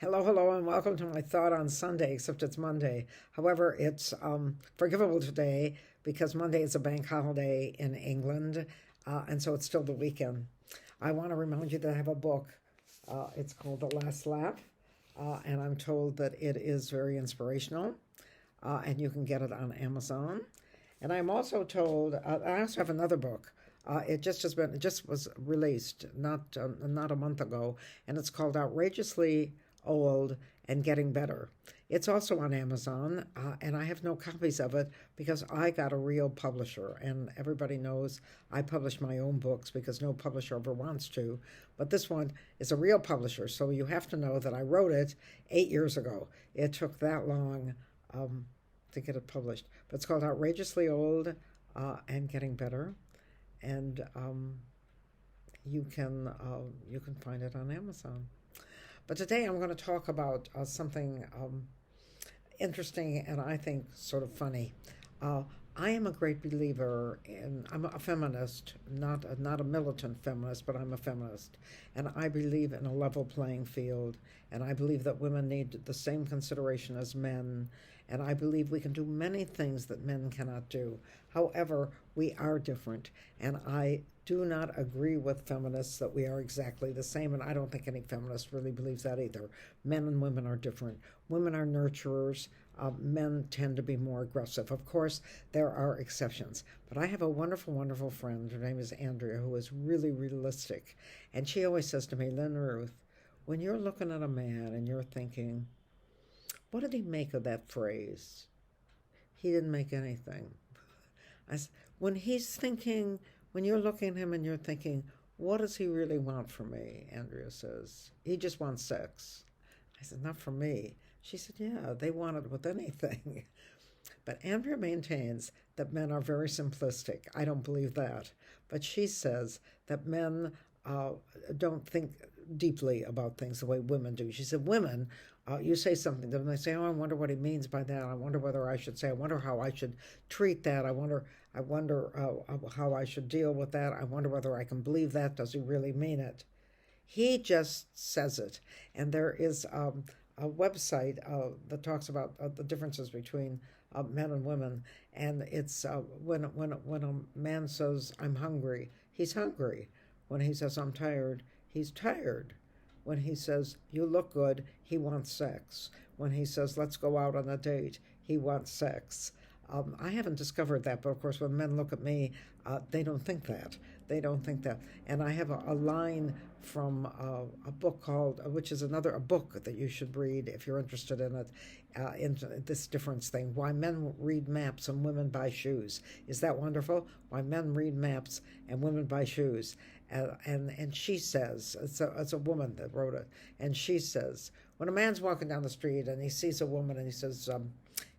Hello, and welcome to my thought on Sunday, except it's Monday. However, it's forgivable today because Monday is a bank holiday in England, and so it's still the weekend. I want to remind you that I have a book. It's called The Last Laugh, and I'm told that it is very inspirational, and you can get it on Amazon. And I'm also told I also have another book. It just was released not a month ago, and it's called Outrageously Old and Getting Better. It's also on Amazon, and I have no copies of it because I got a real publisher, and everybody knows I publish my own books because no publisher ever wants to. But this one is a real publisher, so you have to know that I wrote it 8 years ago. It took that long to get it published, but it's called Outrageously Old and Getting Better, and you can find it on Amazon. But today I'm going to talk about something interesting and I think sort of funny. Uh, I am a great believer in, I'm a feminist, not a militant feminist, but I'm a feminist. And I believe in a level playing field. And I believe that women need the same consideration as men. And I believe we can do many things that men cannot do. However, we are different. And I do not agree with feminists that we are exactly the same. And I don't think any feminist really believes that either. Men and women are different. Women are nurturers. Men tend to be more aggressive. Of course, there are exceptions. But I have a wonderful, wonderful friend. Her name is Andrea, who is really realistic. And she always says to me, Lynn Ruth, when you're looking at a man and you're thinking, what did he make of that phrase? He didn't make anything. When he's thinking, when you're looking at him and you're thinking, what does he really want from me? Andrea says, he just wants sex. I said, not from me. She said, yeah, they want it with anything. But Andrea maintains that men are very simplistic. I don't believe that. But she says that men uh, don't think deeply about things the way women do. She said, women, you say something to them, they say, oh, I wonder what he means by that. I wonder whether I should say, I wonder how I should treat that. I wonder how I should deal with that. I wonder whether I can believe that. Does he really mean it? He just says it. And there is a website that talks about the differences between men and women. And it's when a man says, I'm hungry, he's hungry. When he says, I'm tired, he's tired. When he says, you look good, he wants sex. When he says, let's go out on a date, he wants sex. I haven't discovered that, but of course, when men look at me, they don't think that. They don't think that. And I have a line from a book called, which is a book that you should read if you're interested in it, in this difference thing. Why Men Read Maps and Women Buy Shoes. Is that wonderful? Why Men Read Maps and Women Buy Shoes. And she says, it's a woman that wrote it, and she says, when a man's walking down the street and he sees a woman and he says,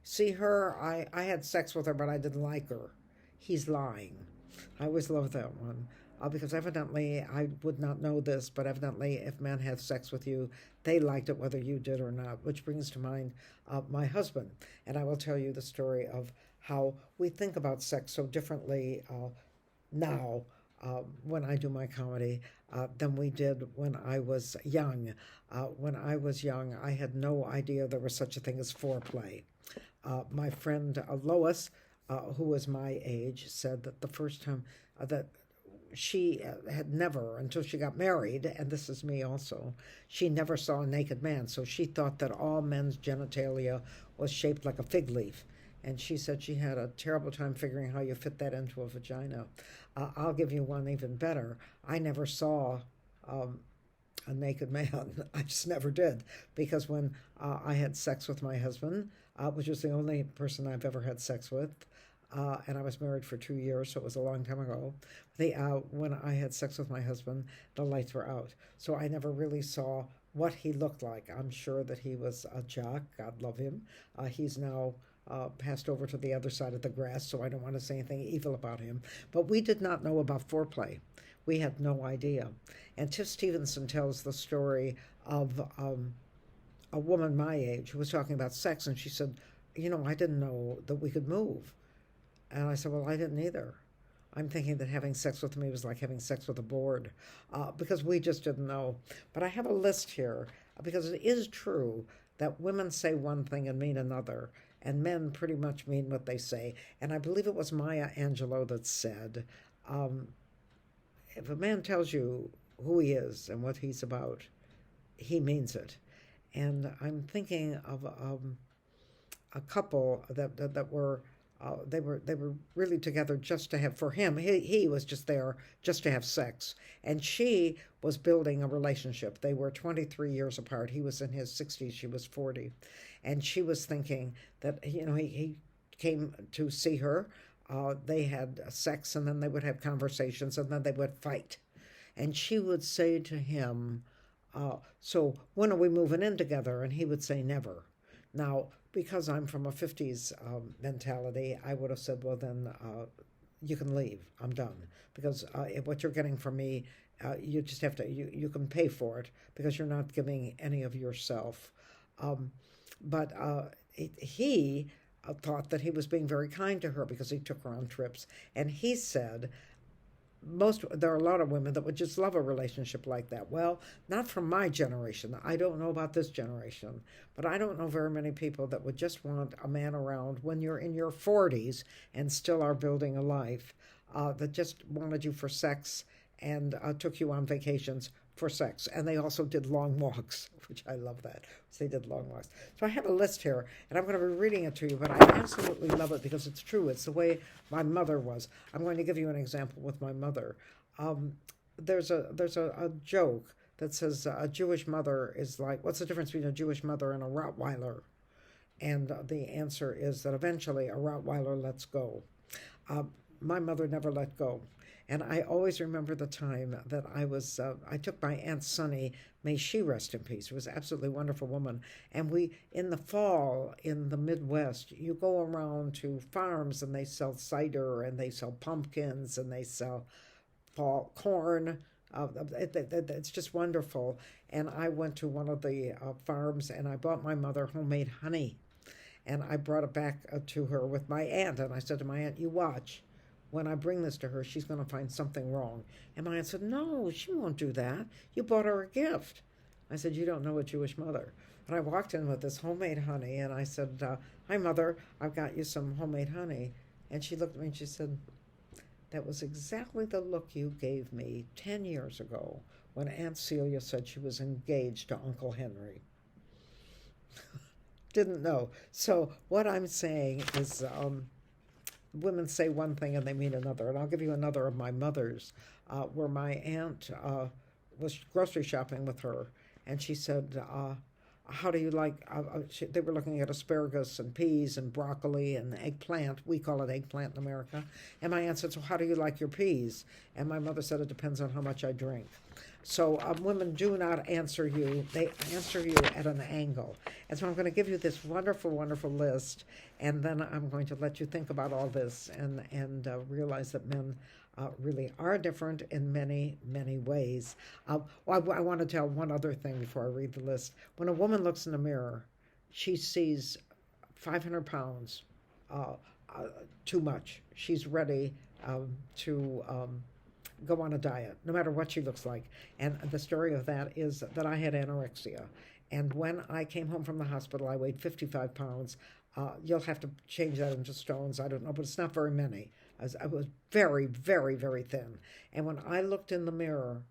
see her, I had sex with her, but I didn't like her, he's lying. I always love that one. Because evidently, I would not know this, but evidently, if men have sex with you, they liked it whether you did or not, which brings to mind my husband. And I will tell you the story of how we think about sex so differently now when I do my comedy than we did when I was young. When I was young, I had no idea there was such a thing as foreplay. My friend Lois, who was my age, said that the first time that she had never, until she got married, and this is me also, she never saw a naked man. So she thought that all men's genitalia was shaped like a fig leaf. And she said she had a terrible time figuring how you fit that into a vagina. I'll give you one even better. I never saw a naked man. I just never did. Because when I had sex with my husband, which was the only person I've ever had sex with, and I was married for 2 years, so it was a long time ago. When I had sex with my husband, the lights were out. So I never really saw what he looked like. I'm sure that he was a jock. God love him. He's now passed over to the other side of the grass, so I don't want to say anything evil about him. But we did not know about foreplay. We had no idea. And Tiff Stevenson tells the story of a woman my age who was talking about sex, and she said, I didn't know that we could move. And I said, well, I didn't either. I'm thinking that having sex with me was like having sex with a board because we just didn't know. But I have a list here because it is true that women say one thing and mean another, and men pretty much mean what they say. And I believe it was Maya Angelou that said, um, if a man tells you who he is and what he's about, he means it. And I'm thinking of a couple that were they were really together just to have, for him, he was just there just to have sex, and she was building a relationship. They were 23 years apart. He was in his 60s, she was 40, and she was thinking that he came to see her. They had sex, and then they would have conversations, and then they would fight, and she would say to him, so when are we moving in together? And he would say never. Now, because I'm from a 50s mentality, I would have said, well, then you can leave. I'm done. Because what you're getting from me, you just have to, you can pay for it because you're not giving any of yourself. But he thought that he was being very kind to her because he took her on trips. And he said, there are a lot of women that would just love a relationship like that. Well, not from my generation. I don't know about this generation, but I don't know very many people that would just want a man around when you're in your 40s and still are building a life, that just wanted you for sex and took you on vacations for sex. And they also did long walks, which I love that. So they did long walks. So I have a list here, and I'm going to be reading it to you, but I absolutely love it because it's true. It's the way my mother was. I'm going to give you an example with my mother. There's a joke that says a Jewish mother is like, what's the difference between a Jewish mother and a Rottweiler? And the answer is that eventually a Rottweiler lets go. My mother never let go. And I always remember the time that I took my Aunt Sunny, may she rest in peace. It was an absolutely wonderful woman. And in the fall, in the Midwest, you go around to farms and they sell cider and they sell pumpkins and they sell fall corn. It's just wonderful. And I went to one of the farms and I bought my mother homemade honey. And I brought it back to her with my aunt. And I said to my aunt, you watch. When I bring this to her, she's going to find something wrong. And my aunt said, no, she won't do that. You bought her a gift. I said, you don't know a Jewish mother. And I walked in with this homemade honey, and I said, hi, Mother, I've got you some homemade honey. And she looked at me and she said, that was exactly the look you gave me 10 years ago when Aunt Celia said she was engaged to Uncle Henry. Didn't know. So what I'm saying is... women say one thing and they mean another. And I'll give you another of my mother's, where my aunt was grocery shopping with her, and she said, how do you like, they were looking at asparagus and peas and broccoli and eggplant. We call it eggplant in America. And my aunt said, so how do you like your peas? And my mother said, it depends on how much I drink. So women do not answer you. They answer you at an angle. And so I'm going to give you this wonderful, wonderful list, and then I'm going to let you think about all this and realize that men really are different in many, many ways. I want to tell one other thing before I read the list. When a woman looks in the mirror, she sees 500 pounds, too much. She's ready to... go on a diet, no matter what she looks like. And the story of that is that I had anorexia. And when I came home from the hospital, I weighed 55 pounds. You'll have to change that into stones. I don't know, but it's not very many. I was very, very, very thin. And when I looked in the mirror,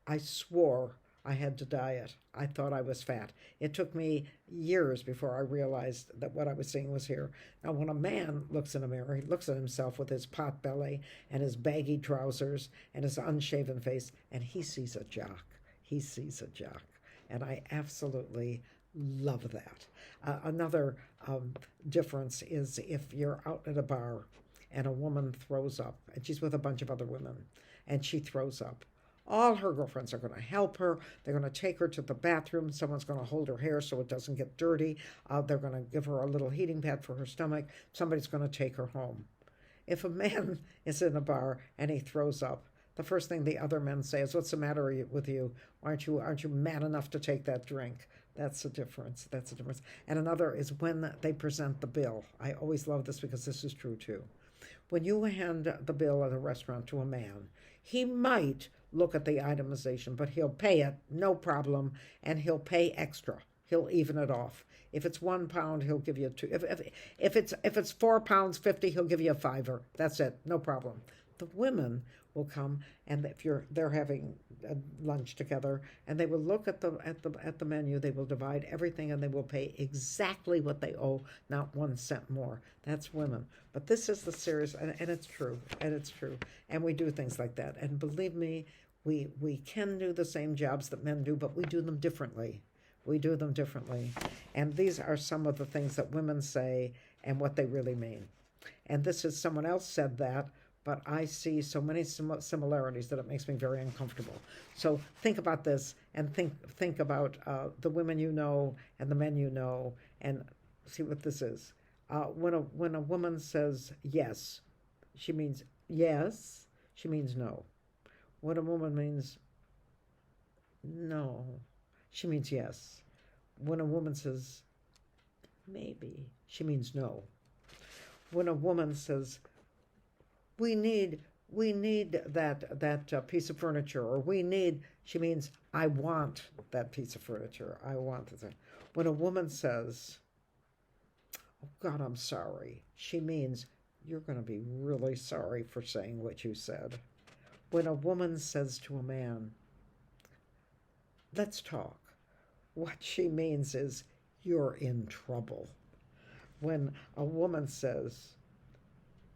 I swore I had to diet. I thought I was fat. It took me years before I realized that what I was seeing was here. Now, when a man looks in a mirror, he looks at himself with his pot belly and his baggy trousers and his unshaven face, and he sees a jock. He sees a jock. And I absolutely love that. Another difference is if you're out at a bar and a woman throws up, and she's with a bunch of other women, and she throws up. All her girlfriends are going to help her. They're going to take her to the bathroom. Someone's going to hold her hair so it doesn't get dirty. They're going to give her a little heating pad for her stomach. Somebody's going to take her home. If a man is in a bar and he throws up, the first thing the other men say is, what's the matter with you? Aren't you man enough to take that drink? That's the difference. That's the difference. And another is when they present the bill. I always love this because this is true too. When you hand the bill at a restaurant to a man, he might look at the itemization, but he'll pay it, no problem, and he'll pay extra. He'll even it off. If it's £1, he'll give you two. If it's £4.50, he'll give you a fiver. That's it, no problem. The women will come, and if they're having lunch together, and they will look at the menu. They will divide everything, and they will pay exactly what they owe, not 1 cent more. That's women. But this is the serious, and it's true, and we do things like that. And believe me, we can do the same jobs that men do, but we do them differently. We do them differently. And these are some of the things that women say and what they really mean. And this is someone else said that, but I see so many similarities that it makes me very uncomfortable. So think about this, and think about the women you know and the men you know, and see what this is. When a woman says yes, she means yes. She means no. When a woman means no, she means yes. When a woman says maybe, she means no. When a woman says we need that piece of furniture, or she means I want that piece of furniture. I want it. When a woman says, oh God, I'm sorry, she means you're going to be really sorry for saying what you said. When a woman says to a man, let's talk, what she means is you're in trouble. When a woman says,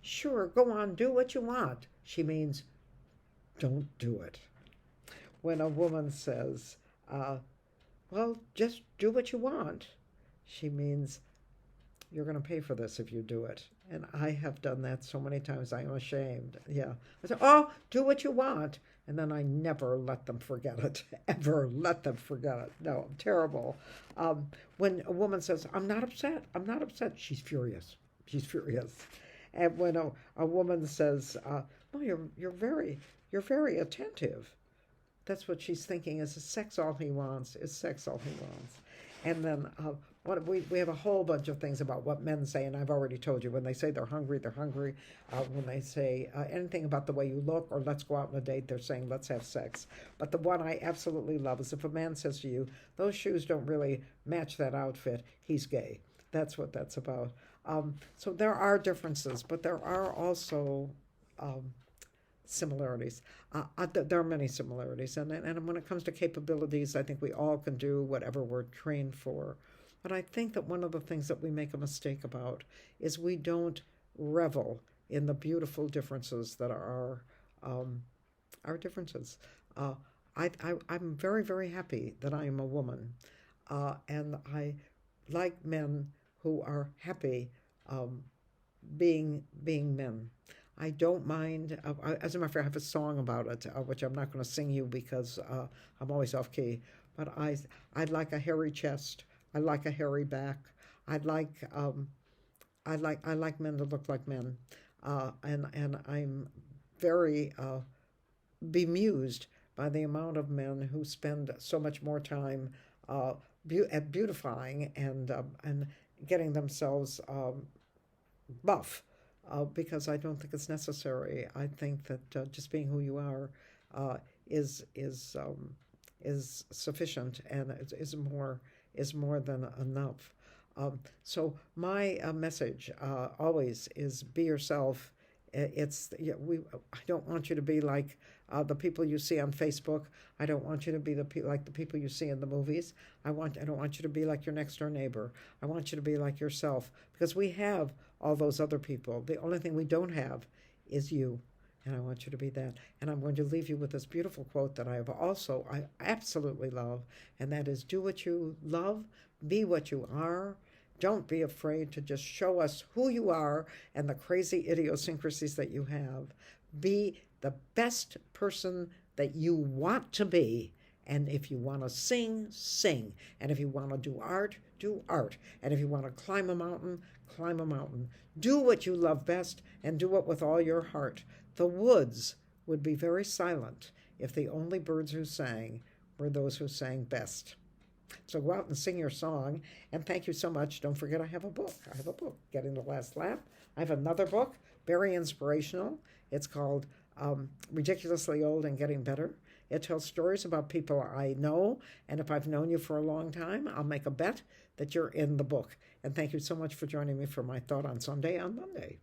sure, go on, do what you want, she means don't do it. When a woman says, well, just do what you want, she means you're going to pay for this if you do it. And I have done that so many times, I am ashamed. Yeah. I say, oh, do what you want. And then I never let them forget it, ever let them forget it. No, I'm terrible. When a woman says, I'm not upset, she's furious. She's furious. And when a woman says, well, you're very attentive, that's what she's thinking is sex all he wants, And then we have a whole bunch of things about what men say, and I've already told you. When they say they're hungry, they're hungry. When they say anything about the way you look or let's go out on a date, they're saying let's have sex. But the one I absolutely love is if a man says to you, those shoes don't really match that outfit, he's gay. That's what that's about. So there are differences, but there are also similarities. There are many similarities, and when it comes to capabilities, I think we all can do whatever we're trained for. But I think that one of the things that we make a mistake about is we don't revel in the beautiful differences that are our differences. I'm very, very happy that I am a woman, and I like men who are happy being men. I don't mind. As a matter of fact, I have a song about it, which I'm not going to sing you because I'm always off key. But I'd like a hairy chest. I like a hairy back. I like men that look like men, and I'm very bemused by the amount of men who spend so much more time at beautifying and getting themselves buff, because I don't think it's necessary. I think that just being who you are is sufficient and is more than enough. So my message always is be yourself. I don't want you to be like the people you see on Facebook. I don't want you to be like the people you see in the movies. I don't want you to be like your next door neighbor. I want you to be like yourself, because we have all those other people. The only thing we don't have is you. And I want you to be that. And I'm going to leave you with this beautiful quote that I absolutely love, and that is, do what you love, be what you are. Don't be afraid to just show us who you are and the crazy idiosyncrasies that you have. Be the best person that you want to be. And if you want to sing, sing. And if you want to do art, do art. And if you want to climb a mountain, climb a mountain. Do what you love best and do it with all your heart. The woods would be very silent if the only birds who sang were those who sang best. So go out and sing your song, and thank you so much. Don't forget I have a book. Getting the Last Laugh. I have another book, very inspirational. It's called Ridiculously Old and Getting Better. It tells stories about people I know, and if I've known you for a long time, I'll make a bet that you're in the book. And thank you so much for joining me for my thought on Sunday on Monday.